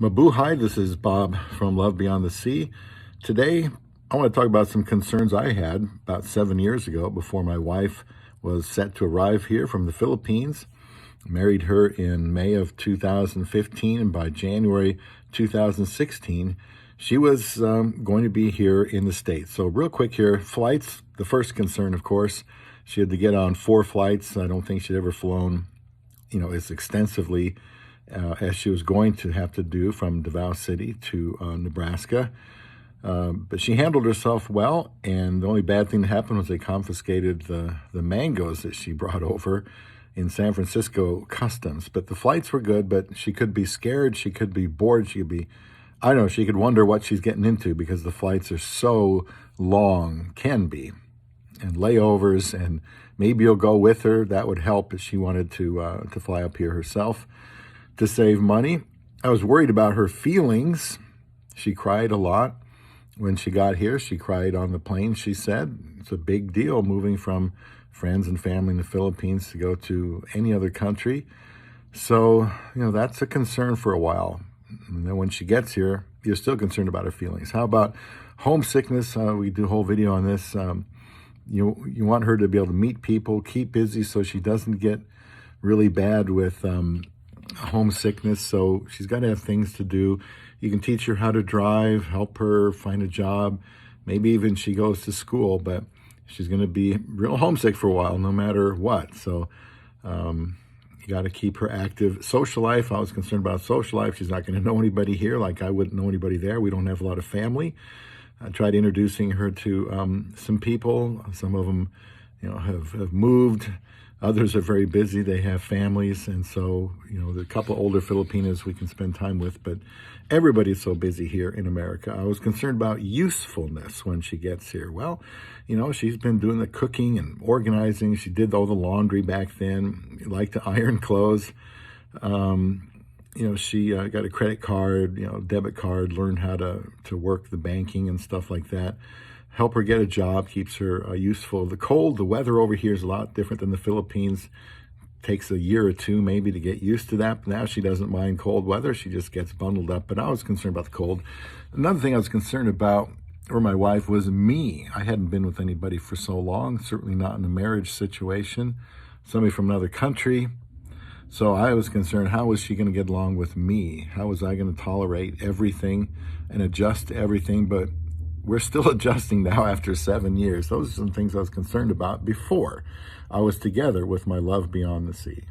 Mabuhay, this is Bob from Love Beyond the Sea. Today, I want to talk about some concerns I had about 7 years ago before my wife was set to arrive here from the Philippines. I married her in May of 2015, and by January 2016, she was going to be here in the States. So real quick here, flights, the first concern, of course, she had to get on 4 flights. I don't think she'd ever flown, as extensively as she was going to have to do from Davao City to Nebraska. But she handled herself well, and the only bad thing that happened was they confiscated the mangoes that she brought over in San Francisco Customs. But the flights were good, but she could be scared, she could be bored, she could wonder what she's getting into because the flights are so long, can be, and layovers, and maybe you'll go with her. That would help if she wanted to fly up here herself to save money. I was worried about her feelings. She cried a lot when she got here. She cried on the plane, she said. It's a big deal moving from friends and family in the Philippines to go to any other country. So, that's a concern for a while. And then when she gets here, you're still concerned about her feelings. How about homesickness? We do a whole video on this. You want her to be able to meet people, keep busy so she doesn't get really bad with homesickness. So she's got to have things to do. You can teach her how to drive, help her find a job. Maybe even she goes to school, but she's going to be real homesick for a while, no matter what. So you got to keep her active. Social life, I was concerned about social life. She's not going to know anybody here like I wouldn't know anybody there. We don't have a lot of family. I tried introducing her to some people. Some of them, have moved. Others are very busy. They have families. And so, the couple older Filipinas we can spend time with, but everybody's so busy here in America. I was concerned about usefulness when she gets here. Well, she's been doing the cooking and organizing. She did all the laundry back then, liked to iron clothes. She got a credit card, debit card, learned how to work the banking and stuff like that. Help her get a job, keeps her useful. The weather over here is a lot different than the Philippines. Takes a year or two maybe to get used to that. But now she doesn't mind cold weather. She just gets bundled up. But I was concerned about the cold. Another thing I was concerned about for my wife was me. I hadn't been with anybody for so long, certainly not in a marriage situation, somebody from another country. So I was concerned, how was she going to get along with me? How was I going to tolerate everything and adjust to everything? But we're still adjusting now after 7 years. Those are some things I was concerned about before I was together with my love beyond the sea.